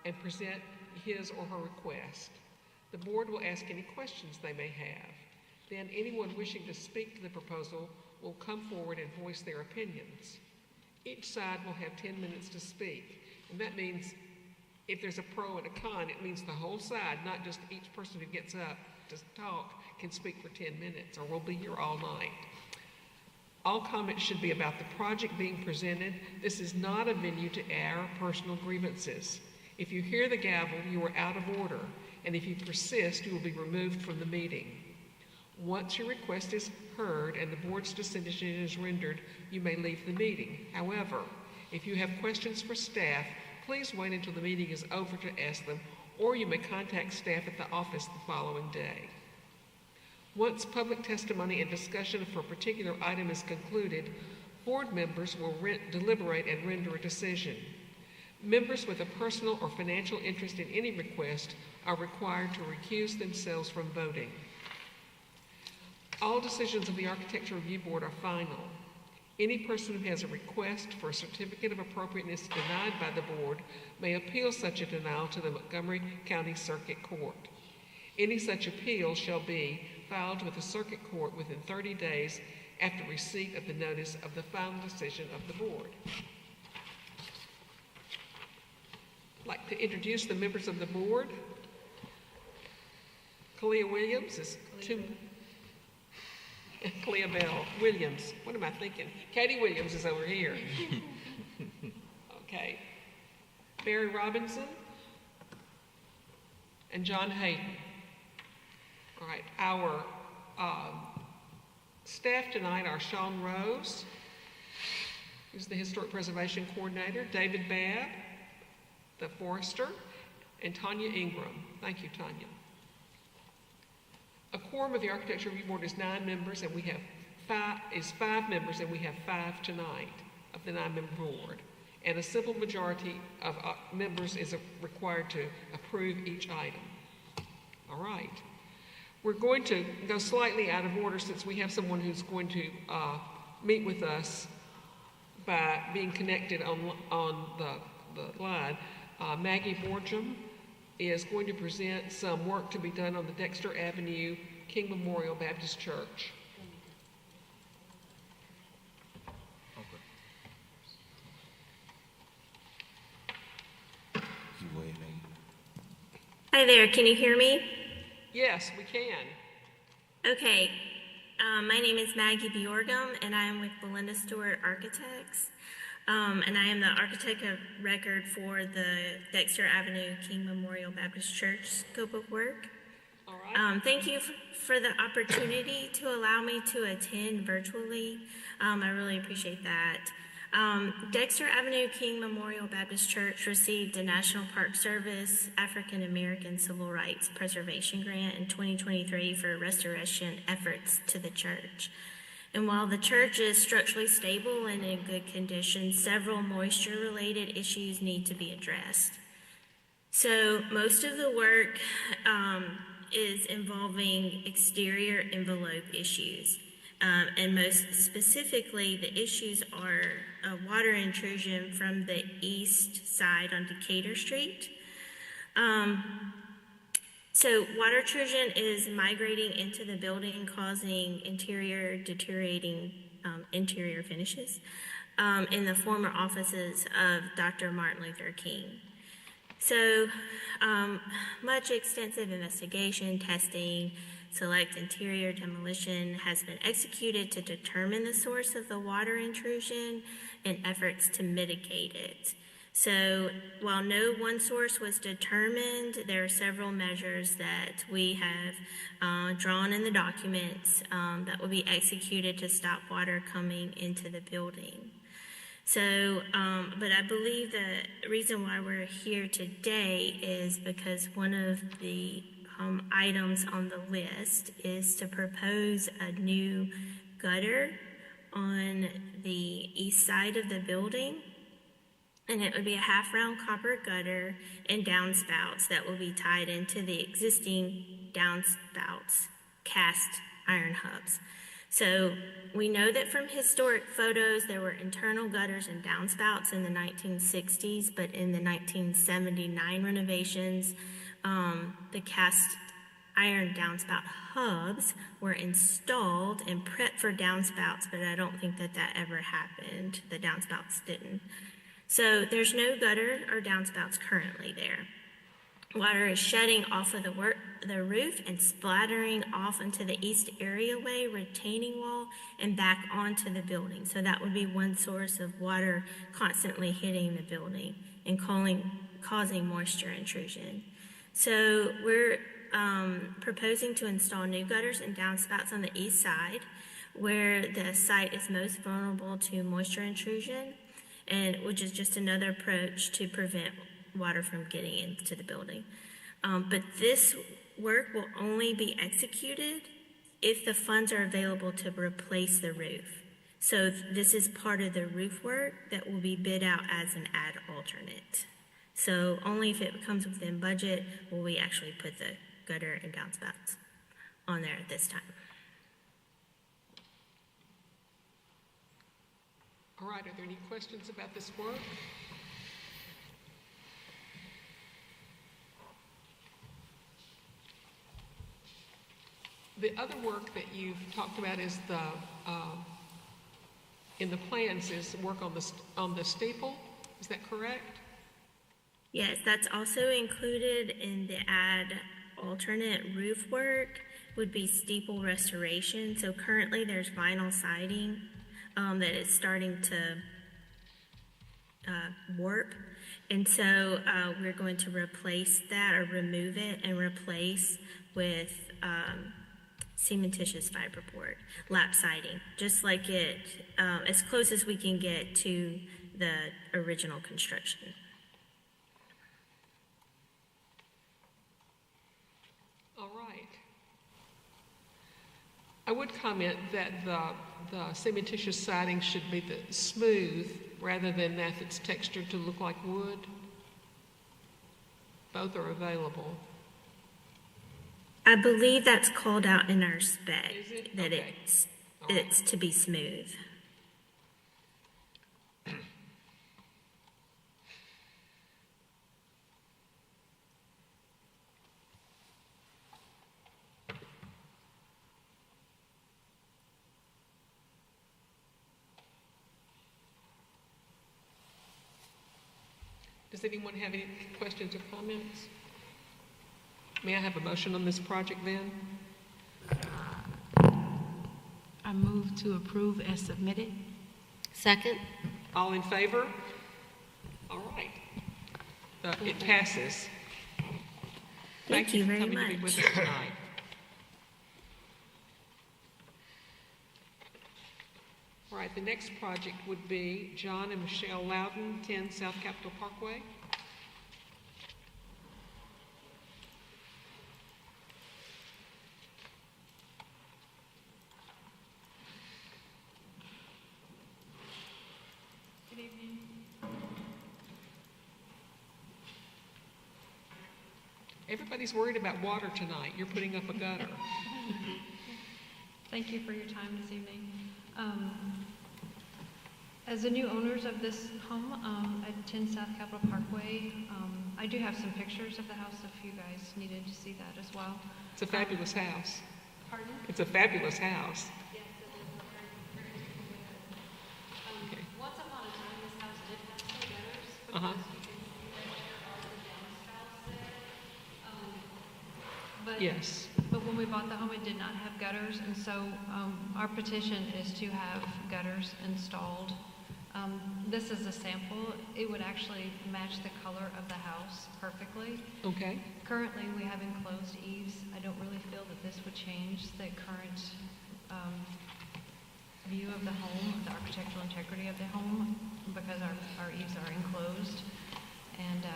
and present his or her request. The board will ask any questions they may have. Then anyone wishing to speak to the proposal will come forward and voice their opinions. Each side will have 10 minutes to speak, and that means if there's a pro and a con, it means the whole side, not just each person who gets up to talk can speak for 10 minutes, or we'll be here all night. All comments should be about the project being presented. This is not a venue to air personal grievances. If you hear the gavel, you are out of order, and if you persist, you will be removed from the meeting. Once your request is heard and the board's decision is rendered, you may leave the meeting. However, if you have questions for staff, please wait until the meeting is over to ask them, or you may contact staff at the office the following day. Once public testimony and discussion for a particular item is concluded, board members will deliberate and render a decision. Members with a personal or financial interest in any request are required to recuse themselves from voting. All decisions of the Architecture Review Board are final. Any person who has a request for a certificate of appropriateness denied by the board may appeal such a denial to the Montgomery County Circuit Court. Any such appeal shall be filed with the Circuit Court within 30 days after receipt of the notice of the final decision of the board. I'd like to introduce the members of the board. Kalia Williams is Clea Bell Williams. What am I thinking? Katie Williams is over here. Okay. Barry Robinson and John Hayden. All right. Our staff tonight are Sean Rose, who's the Historic Preservation Coordinator, David Babb, the Forester, and Tanya Ingram. Thank you, Tanya. A quorum of the Architecture Review Board is 9 members, and we have 5 members, and we have 5 tonight of the 9-member board. And a simple majority of members is required to approve each item. All right. We're going to go slightly out of order since we have someone who's going to meet with us by being connected on the line. Maggie Bjorgum is going to present some work to be done on the Dexter Avenue King Memorial Baptist Church. Hi there, can you hear me? Yes, we can. Okay, my name is Maggie Bjorgum, and I am with Belinda Stewart Architects. And I am the architect of record for the Dexter Avenue King Memorial Baptist Church scope of work. All right. Thank you for the opportunity to allow me to attend virtually. I really appreciate that. Dexter Avenue King Memorial Baptist Church received a National Park Service African American Civil Rights Preservation Grant in 2023 for restoration efforts to the church. And while the church is structurally stable and in good condition, several moisture-related issues need to be addressed. So most of the work is involving exterior envelope issues. And most specifically, the issues are water intrusion from the east side on Decatur Street. So water intrusion is migrating into the building, causing deteriorating interior finishes in the former offices of Dr. Martin Luther King. So much extensive investigation, testing, select interior demolition has been executed to determine the source of the water intrusion and efforts to mitigate it. So while no one source was determined, there are several measures that we have drawn in the documents that will be executed to stop water coming into the building. So, but I believe the reason why we're here today is because one of the items on the list is to propose a new gutter on the east side of the building. And it would be a half-round copper gutter and downspouts that will be tied into the existing downspouts cast iron hubs. So we know that from historic photos, there were internal gutters and downspouts in the 1960s, but in the 1979 renovations, the cast iron downspout hubs were installed and prepped for downspouts, but I don't think that ever happened. The downspouts didn't. So there's no gutter or downspouts currently there. Water is shedding off of the roof and splattering off into the east areaway, retaining wall, and back onto the building. So that would be one source of water constantly hitting the building and causing moisture intrusion. So we're proposing to install new gutters and downspouts on the east side, where the site is most vulnerable to moisture intrusion, and which is just another approach to prevent water from getting into the building. But this work will only be executed if the funds are available to replace the roof. So this is part of the roof work that will be bid out as an ad alternate. So only if it comes within budget will we actually put the gutter and downspouts on there at this time. All right, are there any questions about this work? The other work that you've talked about is in the plans is work on the steeple. Is that correct? Yes, that's also included in the ad alternate roof work would be steeple restoration. So currently there's vinyl siding that is starting to warp. And so we're going to replace that or remove it and replace with cementitious fiberboard, lap siding, just like it, as close as we can get to the original construction. All right. I would comment that the cementitious siding should be the smooth rather than that that's textured to look like wood. Both are available. I believe that's called out in our spec, Is it? that Okay. it's to be smooth. Does anyone have any questions or comments? May I have a motion on this project then? I move to approve as submitted. Second? All in favor? All right. It passes. Thank you for very coming to be much. with us tonight. All right, the next project would be John and Michelle Louden, 10 South Capitol Parkway. Good evening. Everybody's worried about water tonight. You're putting up a gutter. Thank you for your time this evening. As the new owners of this home at 10 South Capitol Parkway, I do have some pictures of the house if you guys needed to see that as well. It's a fabulous house. Pardon? It's a fabulous house. Yes, it is a very Okay. Once upon a time, this house did have some gutters because Uh-huh. you can see that there are the downspouts there. But Yes. But when we bought the home, it did not have gutters, and so our petition is to have gutters installed. This is a sample. It would actually match the color of the house perfectly. Okay. Currently, we have enclosed eaves. I don't really feel that this would change the current view of the home, the architectural integrity of the home, because our eaves are enclosed. And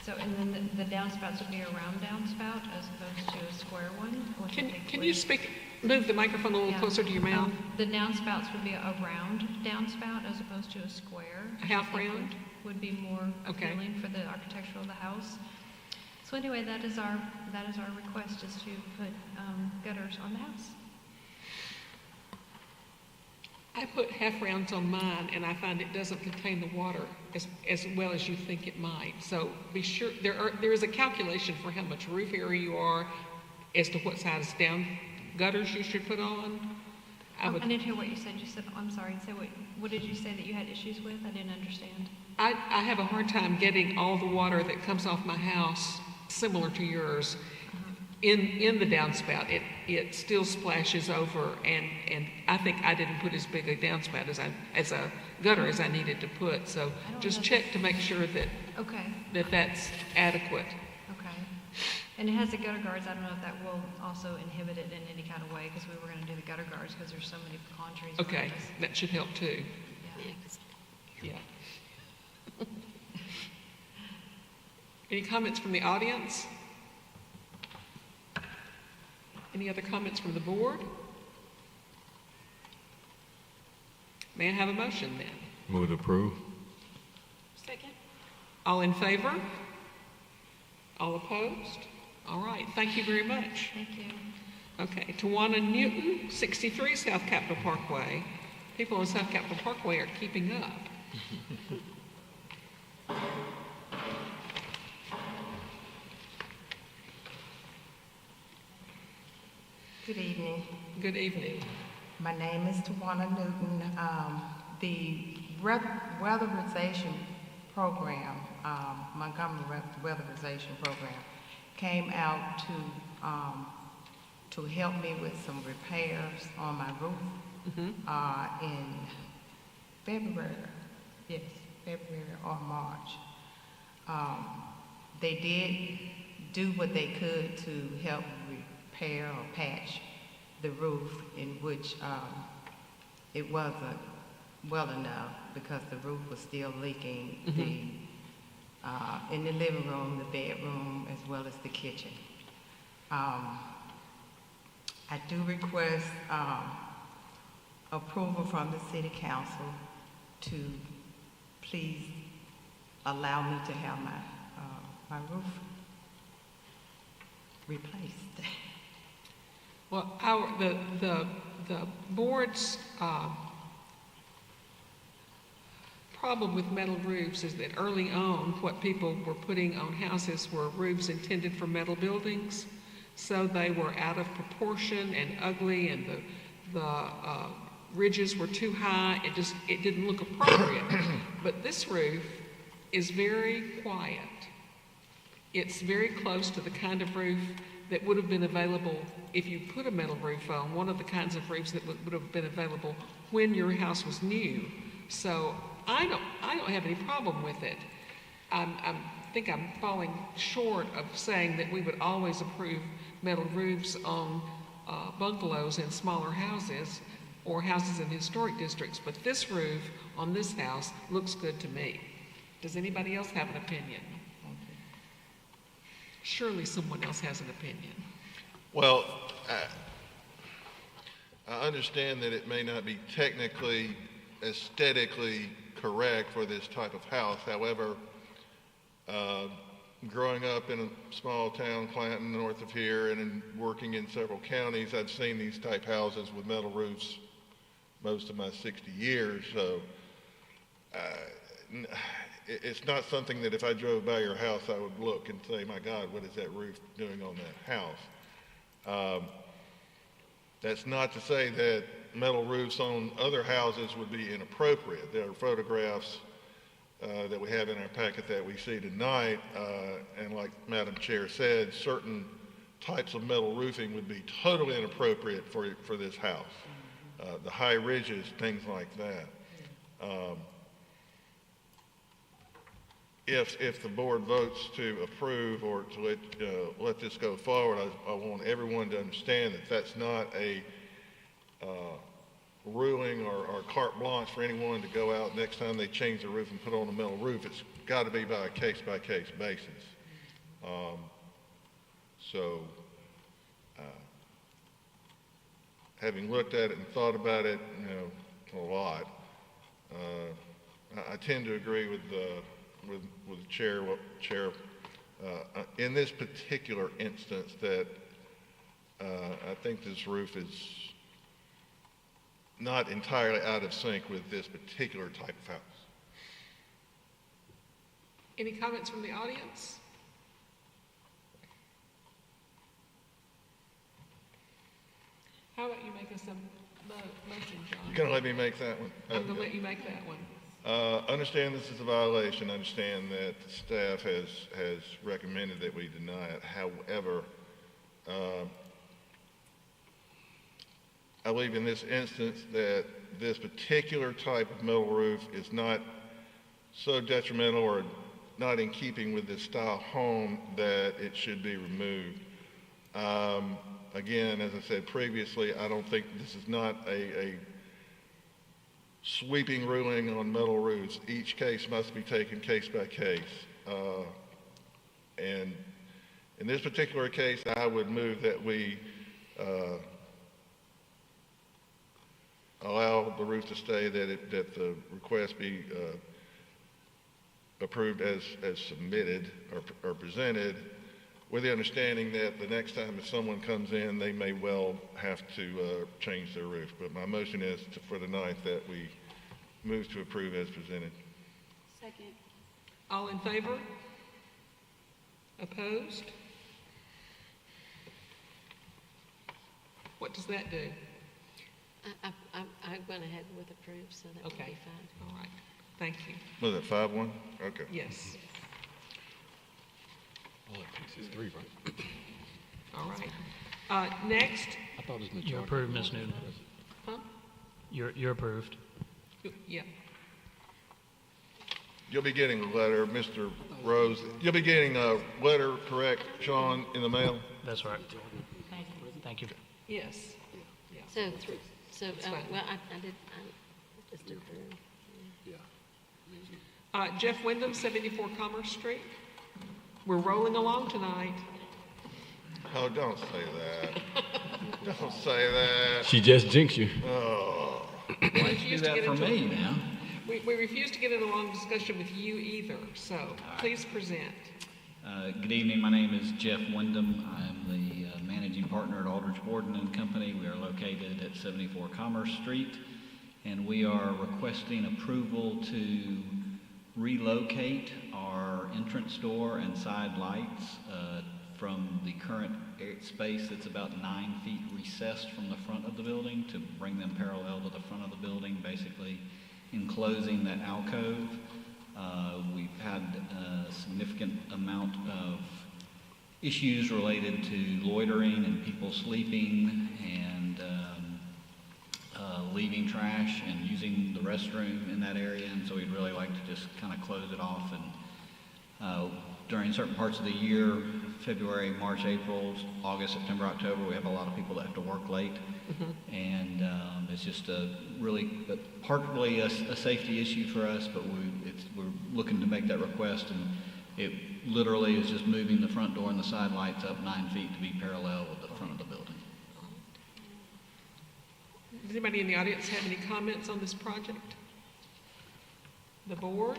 and then the downspouts would be a round downspout as opposed to a square one. Which I think Can would- you move the microphone a little Yeah. closer to your mouth? The downspouts would be a round downspout as opposed to a square. A half which I think round? would be more Okay. appealing for the architecture of the house. So anyway, that is our request, is to put gutters on the house. I put half rounds on mine, and I find it doesn't contain the water as well as you think it might. So be sure, there is a calculation for how much roof area you are as to what size down gutters you should put on. I didn't hear what you said. You said, I'm sorry, say what did you say that you had issues with? I didn't understand. I have a hard time getting all the water that comes off my house, similar to yours, in the downspout. It still splashes over, and I think I didn't put as big a downspout as a gutter as I needed to put. So just check to make sure that that's adequate. Okay. And it has the gutter guards. I don't know if that will also inhibit it in any kind of way, because we were going to do the gutter guards because there's so many pecan trees. Okay, that should help too. Yeah. Any comments from the audience? Any other comments from the board? May I have a motion then? Move to approve. Second. All in favor? All opposed? All right, thank you very much. Thank you. Okay, Tawana Newton, 63 South Capitol Parkway. People on South Capitol Parkway are keeping up. Good evening. Good evening. My name is Tawana Newton. The weatherization program, Montgomery weatherization program, came out to help me with some repairs on my roof in February. Yes, February or March. They did do what they could to help repair or patch the roof, in which it wasn't well enough because the roof was still leaking in the living room, the bedroom, as well as the kitchen. I do request approval from the City Council to please allow me to have my roof replaced. Well, the board's problem with metal roofs is that early on, what people were putting on houses were roofs intended for metal buildings, so they were out of proportion and ugly, and the ridges were too high. It didn't look appropriate. But this roof is very quiet. It's very close to the kind of roof that would have been available if you put a metal roof on, one of the kinds of roofs that would have been available when your house was new. So I don't have any problem with it. I think I'm falling short of saying that we would always approve metal roofs on bungalows in smaller houses or houses in historic districts, but this roof on this house looks good to me. Does anybody else have an opinion? Surely someone else has an opinion. Well, I understand that it may not be technically, aesthetically correct for this type of house. However, growing up in a small town, Clanton, north of here, and working in several counties, I've seen these type houses with metal roofs most of my 60 years. So it's not something that if I drove by your house, I would look and say, my God, what is that roof doing on that house? That's not to say that metal roofs on other houses would be inappropriate. There are photographs that we have in our packet that we see tonight, and like Madam Chair said, certain types of metal roofing would be totally inappropriate for this house. The high ridges, things like that. If the board votes to approve or to let this go forward, I want everyone to understand that that's not a ruling or carte blanche for anyone to go out next time they change the roof and put on a metal roof. It's got to be by a case-by-case basis. Having looked at it and thought about it, a lot, I tend to agree with the chair in this particular instance that I think this roof is not entirely out of sync with this particular type of house. Any comments from the audience? How about you make us a motion, John? You gonna let me make that one? I'm going to let you make that one. Understand this is a violation. Understand that the staff has recommended that we deny it. However, I believe in this instance that this particular type of metal roof is not so detrimental or not in keeping with this style home that it should be removed. Again, as I said previously, I don't think this is not a sweeping ruling on metal roofs. Each case must be taken case by case. And in this particular case, I would move that we allow the roof to stay, that the request be approved as submitted or presented, with the understanding that the next time if someone comes in, they may well have to change their roof. But my motion is for the 9th that we move to approve as presented. Second. All in favor? Opposed? What does that do? I went ahead with approved, so that would Okay. be fine. All right. Thank you. Was it 5-1? Okay. Yes. All it takes is 3, right? All right. Next. I thought it was majority. You're approved, Ms. Newton. Huh? You're approved. Yeah. You'll be getting a letter, Mr. Rose. You'll be getting a letter, correct, Sean, in the mail? That's right. Thank you. Yes. Yeah. So, fine. well, I just approved. Jeff Windham, 74 Commerce Street. We're rolling along tonight. Oh, don't say that. Don't say that. She just jinxed you. Oh. We refuse to get for into me now. We refuse to get into a long discussion with you either, so please present. Good evening. My name is Jeff Windham. I'm the managing partner at Aldridge Borden and Company. We are located at 74 Commerce Street, and we are requesting approval to relocate our entrance door and side lights from the current space that's about 9 feet recessed from the front of the building to bring them parallel to the front of the building, basically enclosing that alcove. We've had a significant amount of issues related to loitering and people sleeping and leaving trash and using the restroom in that area, and so we'd really like to just kind of close it off. And during certain parts of the year, February, March, April, August, September, October, we have a lot of people that have to work late, and it's just partly a safety issue for us, but we're looking to make that request, and it literally is just moving the front door and the side lights up 9 feet to be parallel with the front of the building. Does anybody in the audience have any comments on this project? The board?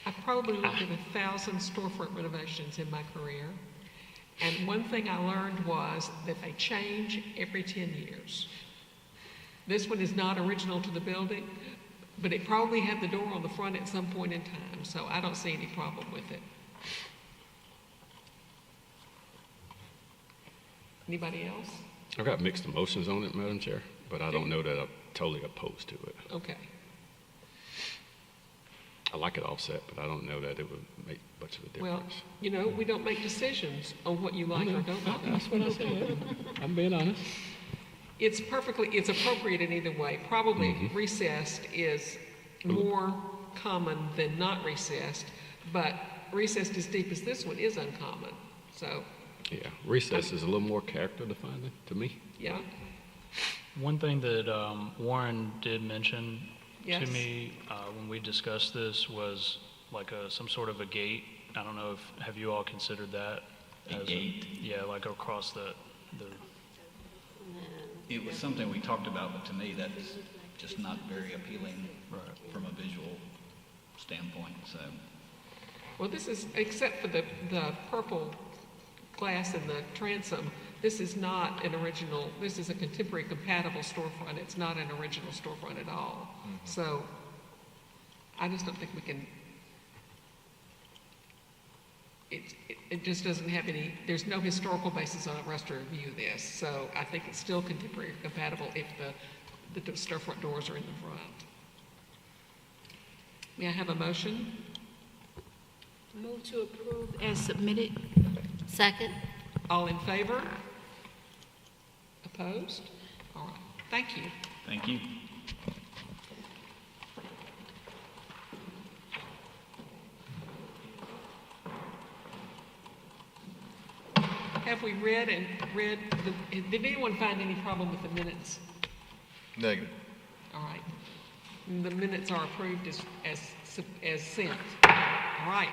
I've probably looked at 1,000 storefront renovations in my career, and one thing I learned was that they change every 10 years. This one is not original to the building, but it probably had the door on the front at some point in time, so I don't see any problem with it. Anybody else? I've got mixed emotions on it, Madam Chair, but I don't know that I'm totally opposed to it. Okay. I like it offset, but I don't know that it would make much of a Well, difference. we don't make decisions on what you like or don't like. That's what I said. I'm being honest. It's appropriate in either way. Probably recessed is more common than not recessed, but recessed as deep as this one is uncommon. So, Yeah, recess is a little more character defining to me. yeah, One thing that Warren did mention Yes. to me when we discussed this was like some sort of a gate. I don't know have you all considered that? A gate? Yeah, like across the It was something we talked about, but to me, that's just not very appealing from a visual standpoint, so. well, this is, except for the purple glass in the transom, this is not an original, this is a contemporary compatible storefront. It's not an original storefront at all. So I just don't think we can, it just doesn't have any, there's no historical basis on us to review this. So I think it's still contemporary compatible if the storefront doors are in the front. May I have a motion? Move to approve as submitted. Second? All in favor? Opposed? All right, thank you. Thank you. Have we read, did anyone find any problem with the minutes? Negative. All right. The minutes are approved as sent. All right.